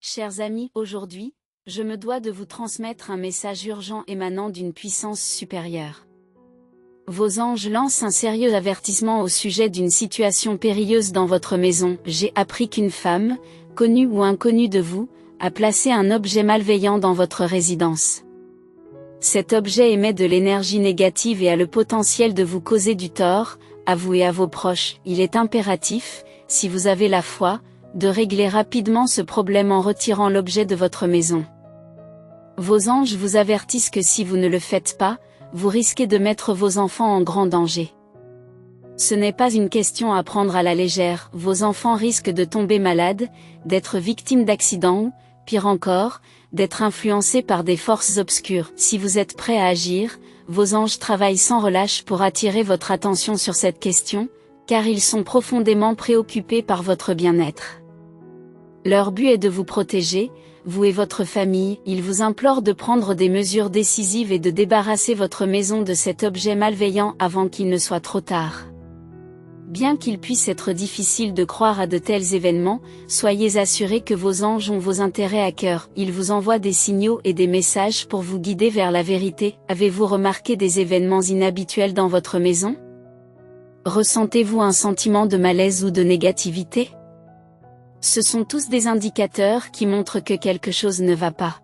Chers amis, aujourd'hui, je me dois de vous transmettre un message urgent émanant d'une puissance supérieure. Vos anges lancent un sérieux avertissement au sujet d'une situation périlleuse dans votre maison. J'ai appris qu'une femme, connue ou inconnue de vous, a placé un objet malveillant dans votre résidence. Cet objet émet de l'énergie négative et a le potentiel de vous causer du tort, à vous et à vos proches. Il est impératif, si vous avez la foi, de régler rapidement ce problème en retirant l'objet de votre maison. Vos anges vous avertissent que si vous ne le faites pas, vous risquez de mettre vos enfants en grand danger. Ce n'est pas une question à prendre à la légère, vos enfants risquent de tomber malades, d'être victimes d'accidents ou, pire encore, d'être influencés par des forces obscures. Si vous êtes prêt à agir, vos anges travaillent sans relâche pour attirer votre attention sur cette question, car ils sont profondément préoccupés par votre bien-être. Leur but est de vous protéger, vous et votre famille. Ils vous implorent de prendre des mesures décisives et de débarrasser votre maison de cet objet malveillant avant qu'il ne soit trop tard. Bien qu'il puisse être difficile de croire à de tels événements, soyez assurés que vos anges ont vos intérêts à cœur. Ils vous envoient des signaux et des messages pour vous guider vers la vérité. Avez-vous remarqué des événements inhabituels dans votre maison? Ressentez-vous un sentiment de malaise ou de négativité? Ce sont tous des indicateurs qui montrent que quelque chose ne va pas.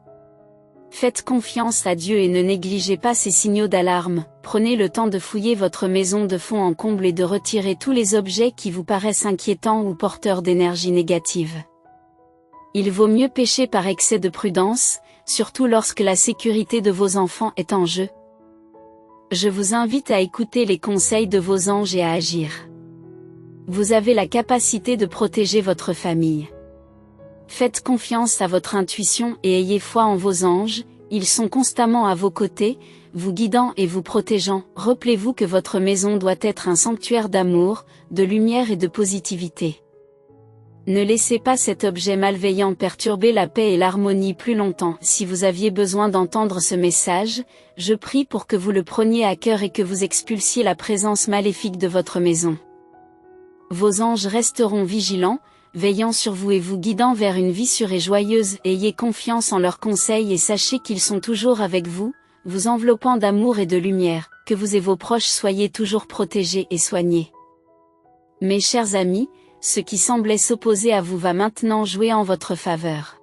Faites confiance à Dieu et ne négligez pas ces signaux d'alarme. Prenez le temps de fouiller votre maison de fond en comble et de retirer tous les objets qui vous paraissent inquiétants ou porteurs d'énergie négative. Il vaut mieux pécher par excès de prudence, surtout lorsque la sécurité de vos enfants est en jeu. Je vous invite à écouter les conseils de vos anges et à agir. Vous avez la capacité de protéger votre famille. Faites confiance à votre intuition et ayez foi en vos anges, ils sont constamment à vos côtés, vous guidant et vous protégeant. Rappelez-vous que votre maison doit être un sanctuaire d'amour, de lumière et de positivité. Ne laissez pas cet objet malveillant perturber la paix et l'harmonie plus longtemps. Si vous aviez besoin d'entendre ce message, je prie pour que vous le preniez à cœur et que vous expulsiez la présence maléfique de votre maison. Vos anges resteront vigilants, veillant sur vous et vous guidant vers une vie sûre et joyeuse. Ayez confiance en leurs conseils et sachez qu'ils sont toujours avec vous, vous enveloppant d'amour et de lumière. Que vous et vos proches soyez toujours protégés et soignés. Mes chers amis, ce qui semblait s'opposer à vous va maintenant jouer en votre faveur.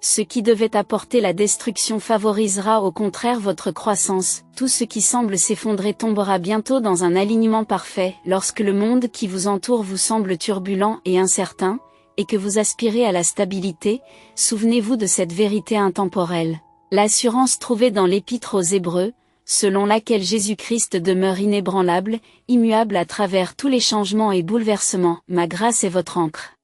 Ce qui devait apporter la destruction favorisera au contraire votre croissance. Tout ce qui semble s'effondrer tombera bientôt dans un alignement parfait. Lorsque le monde qui vous entoure vous semble turbulent et incertain, et que vous aspirez à la stabilité, souvenez-vous de cette vérité intemporelle. L'assurance trouvée dans l'Épître aux Hébreux, selon laquelle Jésus-Christ demeure inébranlable, immuable à travers tous les changements et bouleversements. Ma grâce est votre ancre.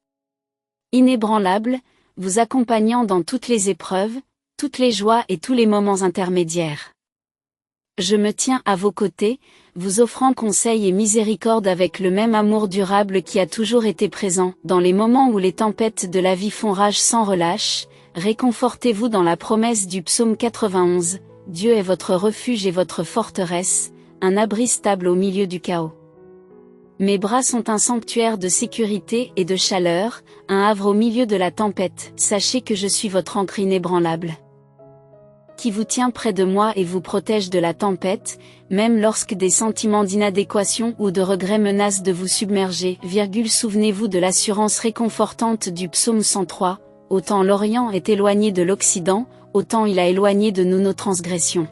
Inébranlable, vous accompagnant dans toutes les épreuves, toutes les joies et tous les moments intermédiaires. Je me tiens à vos côtés, vous offrant conseil et miséricorde avec le même amour durable qui a toujours été présent. Dans les moments où les tempêtes de la vie font rage sans relâche, réconfortez-vous dans la promesse du psaume 91, Dieu est votre refuge et votre forteresse, un abri stable au milieu du chaos. Mes bras sont un sanctuaire de sécurité et de chaleur, un havre au milieu de la tempête. Sachez que je suis votre ancre inébranlable, qui vous tient près de moi et vous protège de la tempête, même lorsque des sentiments d'inadéquation ou de regret menacent de vous submerger. Souvenez-vous de l'assurance réconfortante du psaume 103, autant l'Orient est éloigné de l'Occident, autant il a éloigné de nous nos transgressions.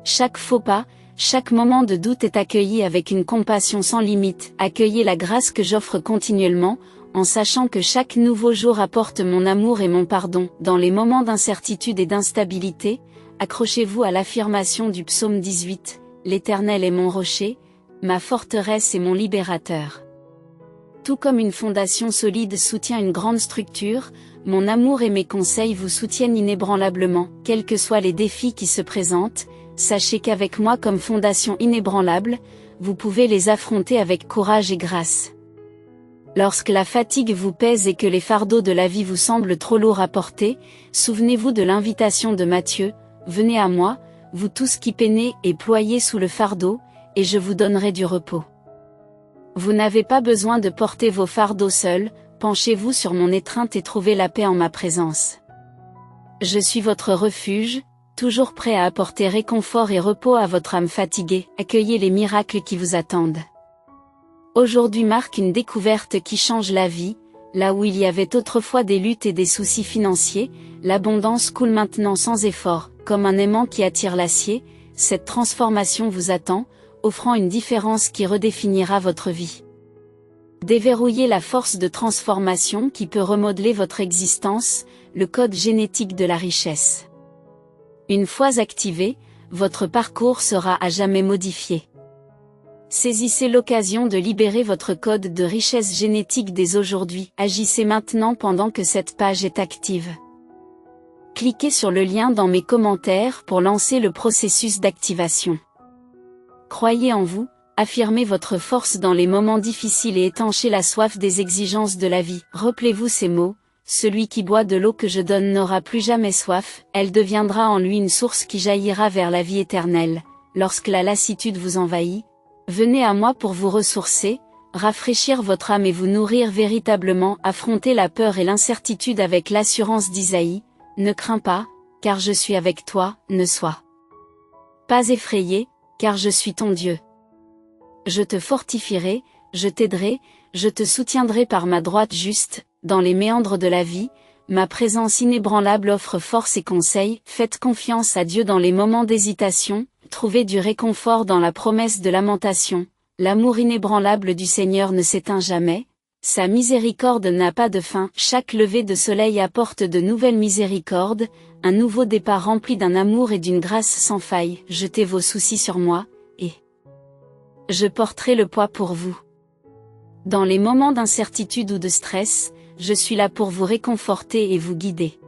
Chaque faux pas, chaque moment de doute est accueilli avec une compassion sans limite. Accueillez la grâce que j'offre continuellement, en sachant que chaque nouveau jour apporte mon amour et mon pardon. Dans les moments d'incertitude et d'instabilité, accrochez-vous à l'affirmation du psaume 18, l'Éternel est mon rocher, ma forteresse et mon libérateur. Tout comme une fondation solide soutient une grande structure, mon amour et mes conseils vous soutiennent inébranlablement. Quels que soient les défis qui se présentent, sachez qu'avec moi comme fondation inébranlable, vous pouvez les affronter avec courage et grâce. Lorsque la fatigue vous pèse et que les fardeaux de la vie vous semblent trop lourds à porter, souvenez-vous de l'invitation de Matthieu, venez à moi, vous tous qui peinez et ployez sous le fardeau, et je vous donnerai du repos. Vous n'avez pas besoin de porter vos fardeaux seuls, penchez-vous sur mon étreinte et trouvez la paix en ma présence. Je suis votre refuge, toujours prêt à apporter réconfort et repos à votre âme fatiguée, accueillez les miracles qui vous attendent. Aujourd'hui marque une découverte qui change la vie, là où il y avait autrefois des luttes et des soucis financiers, l'abondance coule maintenant sans effort, comme un aimant qui attire l'acier, cette transformation vous attend, offrant une différence qui redéfinira votre vie. Déverrouillez la force de transformation qui peut remodeler votre existence, le code génétique de la richesse. Une fois activé, votre parcours sera à jamais modifié. Saisissez l'occasion de libérer votre code de richesse génétique dès aujourd'hui. Agissez maintenant pendant que cette page est active. Cliquez sur le lien dans mes commentaires pour lancer le processus d'activation. Croyez en vous, affirmez votre force dans les moments difficiles et étanchez la soif des exigences de la vie. Rappelez-vous ces mots, celui qui boit de l'eau que je donne n'aura plus jamais soif, elle deviendra en lui une source qui jaillira vers la vie éternelle. Lorsque la lassitude vous envahit, venez à moi pour vous ressourcer, rafraîchir votre âme et vous nourrir véritablement. Affrontez la peur et l'incertitude avec l'assurance d'Isaïe, ne crains pas, car je suis avec toi, ne sois pas effrayé, car je suis ton Dieu. Je te fortifierai, je t'aiderai, je te soutiendrai par ma droite juste, dans les méandres de la vie, ma présence inébranlable offre force et conseil. Faites confiance à Dieu dans les moments d'hésitation, trouvez du réconfort dans la promesse de lamentation. L'amour inébranlable du Seigneur ne s'éteint jamais, sa miséricorde n'a pas de fin. Chaque lever de soleil apporte de nouvelles miséricordes, un nouveau départ rempli d'un amour et d'une grâce sans faille. Jetez vos soucis sur moi, et je porterai le poids pour vous. Dans les moments d'incertitude ou de stress, je suis là pour vous réconforter et vous guider.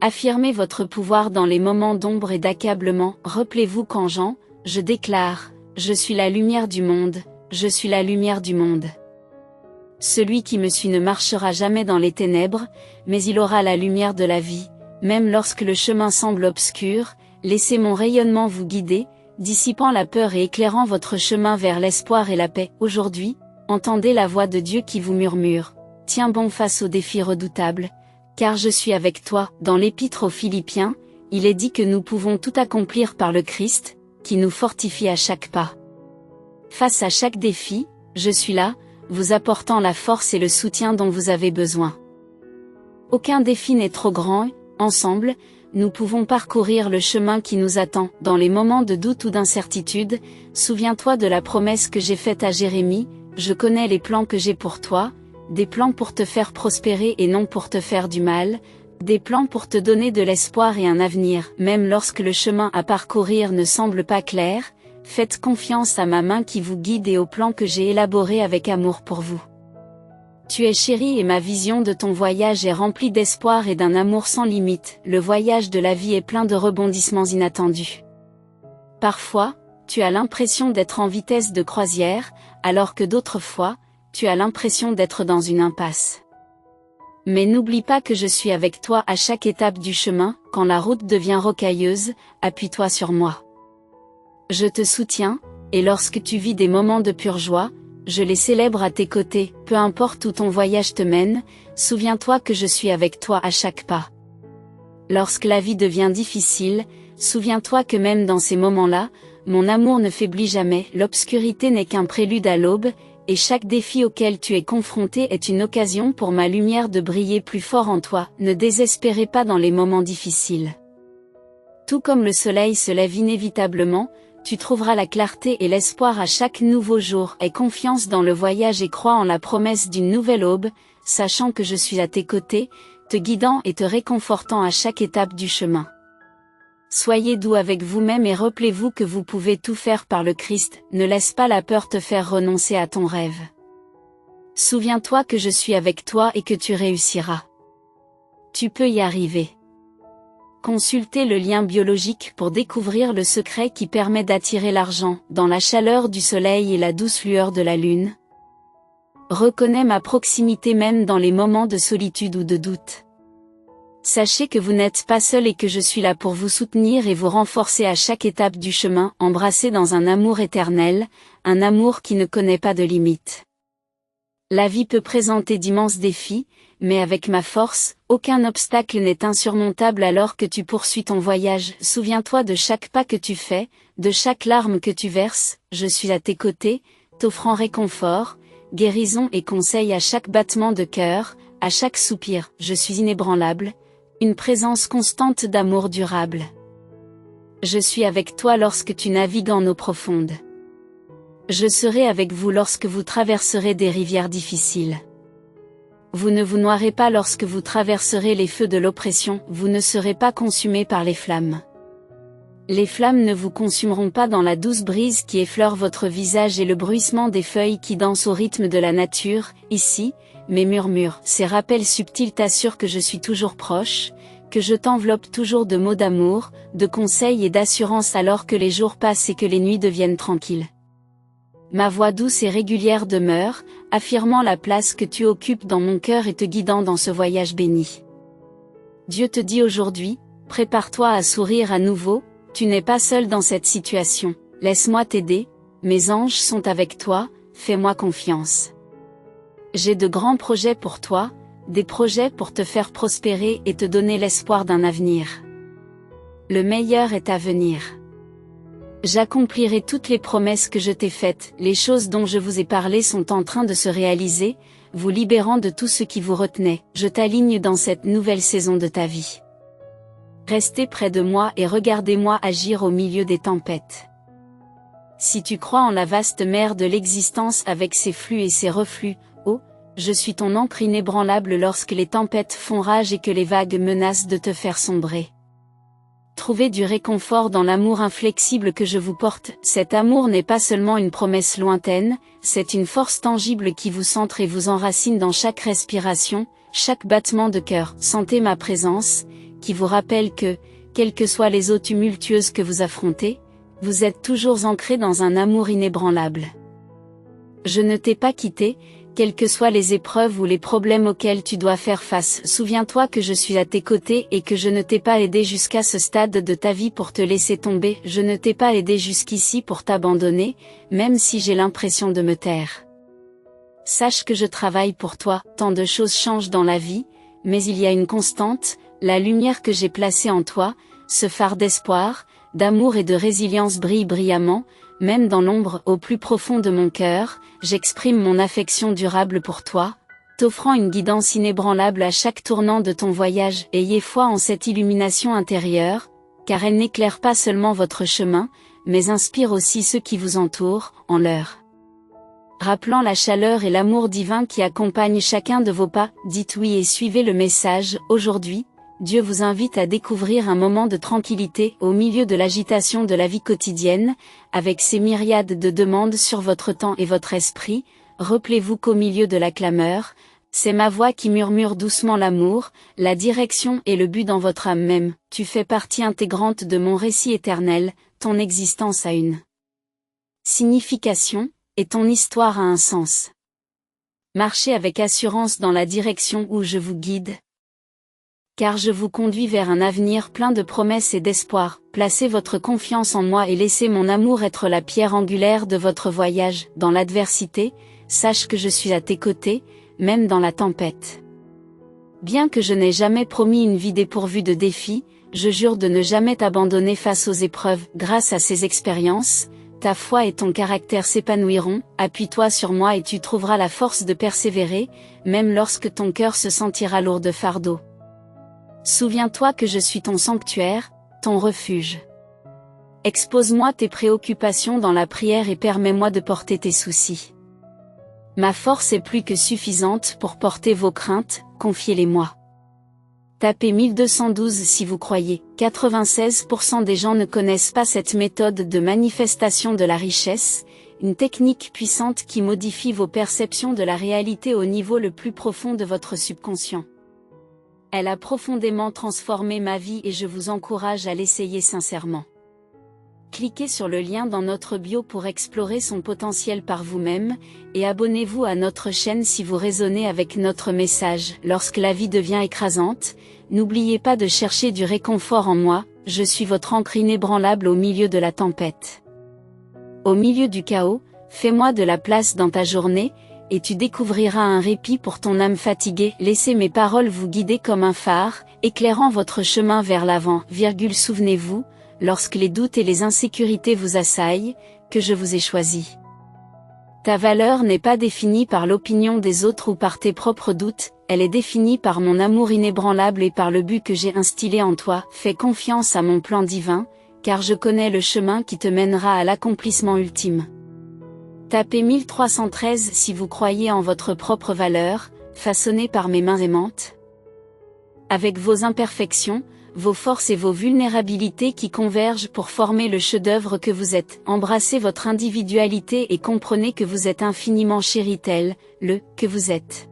Affirmez votre pouvoir dans les moments d'ombre et d'accablement. Rappelez-vous qu'en Jean, je déclare, je suis la lumière du monde, je suis la lumière du monde. Celui qui me suit ne marchera jamais dans les ténèbres, mais il aura la lumière de la vie. Même lorsque le chemin semble obscur, laissez mon rayonnement vous guider, dissipant la peur et éclairant votre chemin vers l'espoir et la paix. Aujourd'hui, entendez la voix de Dieu qui vous murmure, tiens bon face aux défis redoutables, car je suis avec toi. Dans l'Épître aux Philippiens, il est dit que nous pouvons tout accomplir par le Christ, qui nous fortifie à chaque pas. Face à chaque défi, je suis là, vous apportant la force et le soutien dont vous avez besoin. Aucun défi n'est trop grand, ensemble, nous pouvons parcourir le chemin qui nous attend. Dans les moments de doute ou d'incertitude, souviens-toi de la promesse que j'ai faite à Jérémie, je connais les plans que j'ai pour toi, des plans pour te faire prospérer et non pour te faire du mal, des plans pour te donner de l'espoir et un avenir. Même lorsque le chemin à parcourir ne semble pas clair, faites confiance à ma main qui vous guide et aux plans que j'ai élaborés avec amour pour vous. Tu es chéri et ma vision de ton voyage est remplie d'espoir et d'un amour sans limite. Le voyage de la vie est plein de rebondissements inattendus. Parfois, tu as l'impression d'être en vitesse de croisière, alors que d'autres fois, tu as l'impression d'être dans une impasse. Mais n'oublie pas que je suis avec toi à chaque étape du chemin. Quand la route devient rocailleuse, appuie-toi sur moi. Je te soutiens, et lorsque tu vis des moments de pure joie, je les célèbre à tes côtés. Peu importe où ton voyage te mène, souviens-toi que je suis avec toi à chaque pas. Lorsque la vie devient difficile, souviens-toi que même dans ces moments-là, mon amour ne faiblit jamais. L'obscurité n'est qu'un prélude à l'aube, et chaque défi auquel tu es confronté est une occasion pour ma lumière de briller plus fort en toi. Ne désespérez pas dans les moments difficiles. Tout comme le soleil se lève inévitablement, tu trouveras la clarté et l'espoir à chaque nouveau jour. Aie confiance dans le voyage et crois en la promesse d'une nouvelle aube, sachant que je suis à tes côtés, te guidant et te réconfortant à chaque étape du chemin. Soyez doux avec vous-même et rappelez-vous que vous pouvez tout faire par le Christ. Ne laisse pas la peur te faire renoncer à ton rêve. Souviens-toi que je suis avec toi et que tu réussiras. Tu peux y arriver. Consultez le lien biologique pour découvrir le secret qui permet d'attirer l'argent dans la chaleur du soleil et la douce lueur de la lune. Reconnais ma proximité même dans les moments de solitude ou de doute. Sachez que vous n'êtes pas seul et que je suis là pour vous soutenir et vous renforcer à chaque étape du chemin. Embrassez dans un amour éternel, un amour qui ne connaît pas de limites. La vie peut présenter d'immenses défis, mais avec ma force, aucun obstacle n'est insurmontable alors que tu poursuis ton voyage. Souviens-toi de chaque pas que tu fais, de chaque larme que tu verses, je suis à tes côtés, t'offrant réconfort, guérison et conseil à chaque battement de cœur, à chaque soupir. Je suis inébranlable, une présence constante d'amour durable. Je suis avec toi lorsque tu navigues en eau profonde. Je serai avec vous lorsque vous traverserez des rivières difficiles. Vous ne vous noierez pas lorsque vous traverserez les feux de l'oppression, vous ne serez pas consumés par les flammes. Les flammes ne vous consumeront pas dans la douce brise qui effleure votre visage et le bruissement des feuilles qui dansent au rythme de la nature. Ici, mes murmures, ces rappels subtils t'assurent que je suis toujours proche, que je t'enveloppe toujours de mots d'amour, de conseils et d'assurance alors que les jours passent et que les nuits deviennent tranquilles. Ma voix douce et régulière demeure, affirmant la place que tu occupes dans mon cœur et te guidant dans ce voyage béni. Dieu te dit aujourd'hui, prépare-toi à sourire à nouveau, tu n'es pas seul dans cette situation, laisse-moi t'aider, mes anges sont avec toi, fais-moi confiance. J'ai de grands projets pour toi, des projets pour te faire prospérer et te donner l'espoir d'un avenir. Le meilleur est à venir. J'accomplirai toutes les promesses que je t'ai faites, les choses dont je vous ai parlé sont en train de se réaliser, vous libérant de tout ce qui vous retenait, je t'aligne dans cette nouvelle saison de ta vie. Restez près de moi et regardez-moi agir au milieu des tempêtes. Si tu crois en la vaste mer de l'existence avec ses flux et ses reflux, oh, je suis ton ancre inébranlable lorsque les tempêtes font rage et que les vagues menacent de te faire sombrer. Trouvez du réconfort dans l'amour inflexible que je vous porte. Cet amour n'est pas seulement une promesse lointaine, c'est une force tangible qui vous centre et vous enracine dans chaque respiration, chaque battement de cœur. Sentez ma présence, qui vous rappelle que, quelles que soient les eaux tumultueuses que vous affrontez, vous êtes toujours ancré dans un amour inébranlable. Je ne t'ai pas quitté, quelles que soient les épreuves ou les problèmes auxquels tu dois faire face. Souviens-toi que je suis à tes côtés et que je ne t'ai pas aidé jusqu'à ce stade de ta vie pour te laisser tomber. Je ne t'ai pas aidé jusqu'ici pour t'abandonner, même si j'ai l'impression de me taire. Sache que je travaille pour toi, tant de choses changent dans la vie, mais il y a une constante, la lumière que j'ai placée en toi, ce phare d'espoir, d'amour et de résilience brille brillamment, même dans l'ombre, au plus profond de mon cœur, j'exprime mon affection durable pour toi, t'offrant une guidance inébranlable à chaque tournant de ton voyage. Ayez foi en cette illumination intérieure, car elle n'éclaire pas seulement votre chemin, mais inspire aussi ceux qui vous entourent, en leur rappelant la chaleur et l'amour divin qui accompagnent chacun de vos pas. Dites oui et suivez le message. Aujourd'hui, Dieu vous invite à découvrir un moment de tranquillité au milieu de l'agitation de la vie quotidienne, avec ses myriades de demandes sur votre temps et votre esprit. Rappelez-vous qu'au milieu de la clameur, c'est ma voix qui murmure doucement l'amour, la direction et le but dans votre âme même. Tu fais partie intégrante de mon récit éternel, ton existence a une signification, et ton histoire a un sens. Marchez avec assurance dans la direction où je vous guide, car je vous conduis vers un avenir plein de promesses et d'espoir. Placez votre confiance en moi et laissez mon amour être la pierre angulaire de votre voyage. Dans l'adversité, sache que je suis à tes côtés, même dans la tempête. Bien que je n'ai jamais promis une vie dépourvue de défis, je jure de ne jamais t'abandonner face aux épreuves. Grâce à ces expériences, ta foi et ton caractère s'épanouiront. Appuie-toi sur moi et tu trouveras la force de persévérer, même lorsque ton cœur se sentira lourd de fardeau. Souviens-toi que je suis ton sanctuaire, ton refuge. Expose-moi tes préoccupations dans la prière et permets-moi de porter tes soucis. Ma force est plus que suffisante pour porter vos craintes, confiez-les-moi. Tapez 1212 si vous croyez. 96% des gens ne connaissent pas cette méthode de manifestation de la richesse, une technique puissante qui modifie vos perceptions de la réalité au niveau le plus profond de votre subconscient. Elle a profondément transformé ma vie et je vous encourage à l'essayer sincèrement. Cliquez sur le lien dans notre bio pour explorer son potentiel par vous-même, et abonnez-vous à notre chaîne si vous résonnez avec notre message. Lorsque la vie devient écrasante, n'oubliez pas de chercher du réconfort en moi, je suis votre ancre inébranlable au milieu de la tempête. Au milieu du chaos, fais-moi de la place dans ta journée, et tu découvriras un répit pour ton âme fatiguée. Laissez mes paroles vous guider comme un phare, éclairant votre chemin vers l'avant. Souvenez-vous, lorsque les doutes et les insécurités vous assaillent, que je vous ai choisi. Ta valeur n'est pas définie par l'opinion des autres ou par tes propres doutes, elle est définie par mon amour inébranlable et par le but que j'ai instillé en toi. Fais confiance à mon plan divin, car je connais le chemin qui te mènera à l'accomplissement ultime. Tapez 1313 si vous croyez en votre propre valeur, façonnée par mes mains aimantes. Avec vos imperfections, vos forces et vos vulnérabilités qui convergent pour former le chef-d'œuvre que vous êtes. Embrassez votre individualité et comprenez que vous êtes infiniment chéri tel, que vous êtes.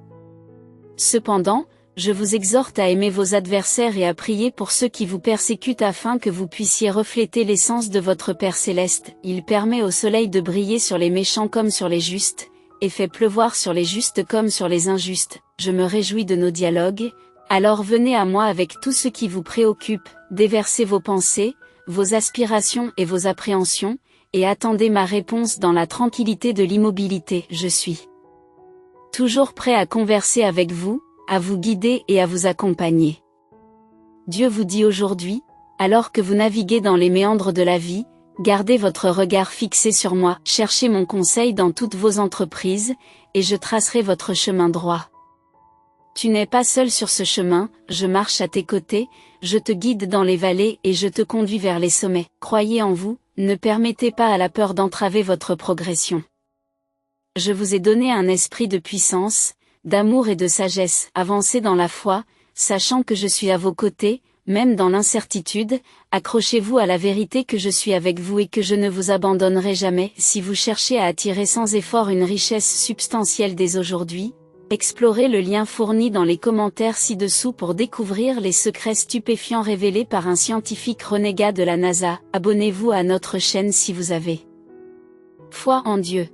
Cependant, je vous exhorte à aimer vos adversaires et à prier pour ceux qui vous persécutent afin que vous puissiez refléter l'essence de votre Père céleste. Il permet au soleil de briller sur les méchants comme sur les justes, et fait pleuvoir sur les justes comme sur les injustes. Je me réjouis de nos dialogues. Alors venez à moi avec tout ce qui vous préoccupe, déversez vos pensées, vos aspirations et vos appréhensions, et attendez ma réponse dans la tranquillité de l'immobilité. Je suis toujours prêt à converser avec vous, à vous guider et à vous accompagner. Dieu vous dit aujourd'hui, alors que vous naviguez dans les méandres de la vie, gardez votre regard fixé sur moi, cherchez mon conseil dans toutes vos entreprises, et je tracerai votre chemin droit. Tu n'es pas seul sur ce chemin, je marche à tes côtés, je te guide dans les vallées et je te conduis vers les sommets. Croyez en vous, ne permettez pas à la peur d'entraver votre progression. Je vous ai donné un esprit de puissance, d'amour et de sagesse. Avancez dans la foi, sachant que je suis à vos côtés, même dans l'incertitude, accrochez-vous à la vérité que je suis avec vous et que je ne vous abandonnerai jamais. Si vous cherchez à attirer sans effort une richesse substantielle dès aujourd'hui, explorez le lien fourni dans les commentaires ci-dessous pour découvrir les secrets stupéfiants révélés par un scientifique renégat de la NASA. Abonnez-vous à notre chaîne si vous avez foi en Dieu.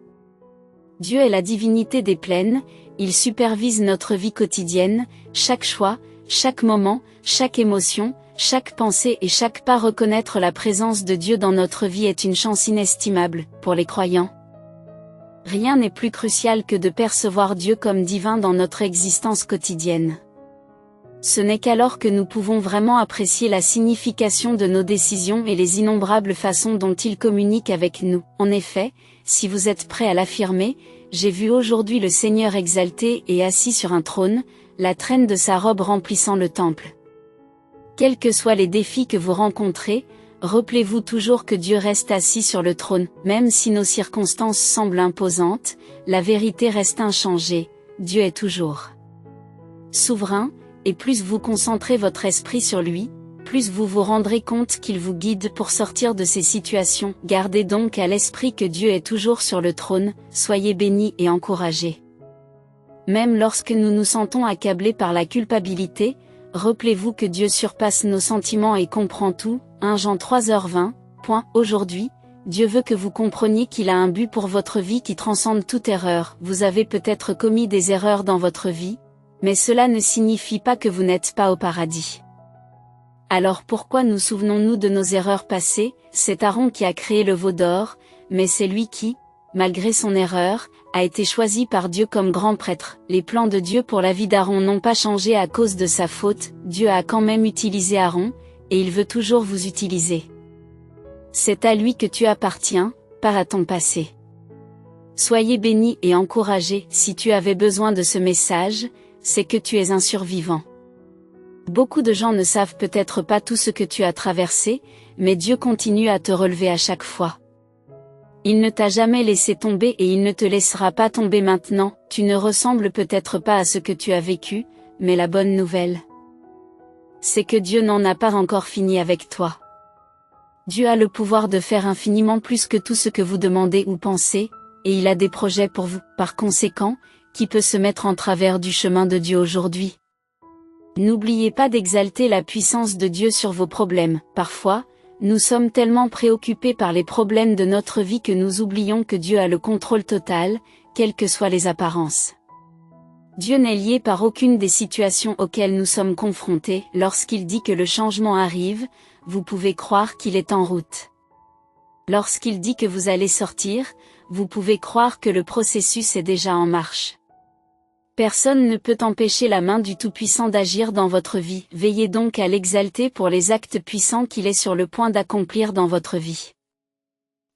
Dieu est la divinité des plaines, il supervise notre vie quotidienne, chaque choix, chaque moment, chaque émotion, chaque pensée et chaque pas. Reconnaître la présence de Dieu dans notre vie est une chance inestimable, pour les croyants. Rien n'est plus crucial que de percevoir Dieu comme divin dans notre existence quotidienne. Ce n'est qu'alors que nous pouvons vraiment apprécier la signification de nos décisions et les innombrables façons dont il communique avec nous. En effet, si vous êtes prêts à l'affirmer, j'ai vu aujourd'hui le Seigneur exalté et assis sur un trône, la traîne de sa robe remplissant le temple. Quels que soient les défis que vous rencontrez, rappelez-vous toujours que Dieu reste assis sur le trône. Même si nos circonstances semblent imposantes, la vérité reste inchangée, Dieu est toujours souverain, et plus vous concentrez votre esprit sur lui, plus vous vous rendrez compte qu'il vous guide pour sortir de ces situations. Gardez donc à l'esprit que Dieu est toujours sur le trône, soyez bénis et encouragés. Même lorsque nous nous sentons accablés par la culpabilité, rappelez-vous que Dieu surpasse nos sentiments et comprend tout. 1 Jean 3h20. Aujourd'hui, Dieu veut que vous compreniez qu'il a un but pour votre vie qui transcende toute erreur. Vous avez peut-être commis des erreurs dans votre vie, mais cela ne signifie pas que vous n'êtes pas au paradis. Alors pourquoi nous souvenons-nous de nos erreurs passées? C'est Aaron qui a créé le veau d'or, mais c'est lui qui, malgré son erreur, a été choisi par Dieu comme grand prêtre. Les plans de Dieu pour la vie d'Aaron n'ont pas changé à cause de sa faute, Dieu a quand même utilisé Aaron, et il veut toujours vous utiliser. C'est à lui que tu appartiens, pas à ton passé. Soyez bénis et encouragés. Si tu avais besoin de ce message, c'est que tu es un survivant. Beaucoup de gens ne savent peut-être pas tout ce que tu as traversé, mais Dieu continue à te relever à chaque fois. Il ne t'a jamais laissé tomber et il ne te laissera pas tomber maintenant. Tu ne ressembles peut-être pas à ce que tu as vécu, mais la bonne nouvelle, c'est que Dieu n'en a pas encore fini avec toi. Dieu a le pouvoir de faire infiniment plus que tout ce que vous demandez ou pensez, et il a des projets pour vous. Par conséquent, qui peut se mettre en travers du chemin de Dieu aujourd'hui? N'oubliez pas d'exalter la puissance de Dieu sur vos problèmes. Parfois, nous sommes tellement préoccupés par les problèmes de notre vie que nous oublions que Dieu a le contrôle total, quelles que soient les apparences. Dieu n'est lié par aucune des situations auxquelles nous sommes confrontés. Lorsqu'il dit que le changement arrive, vous pouvez croire qu'il est en route. Lorsqu'il dit que vous allez sortir, vous pouvez croire que le processus est déjà en marche. Personne ne peut empêcher la main du Tout-Puissant d'agir dans votre vie. Veillez donc à l'exalter pour les actes puissants qu'il est sur le point d'accomplir dans votre vie.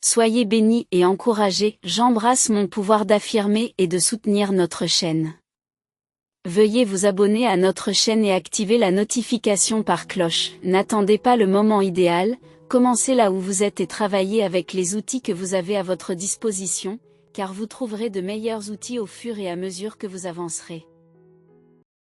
Soyez bénis et encouragés. J'embrasse mon pouvoir d'affirmer et de soutenir notre chaîne. Veuillez vous abonner à notre chaîne et activer la notification par cloche. N'attendez pas le moment idéal, commencez là où vous êtes et travaillez avec les outils que vous avez à votre disposition, car vous trouverez de meilleurs outils au fur et à mesure que vous avancerez.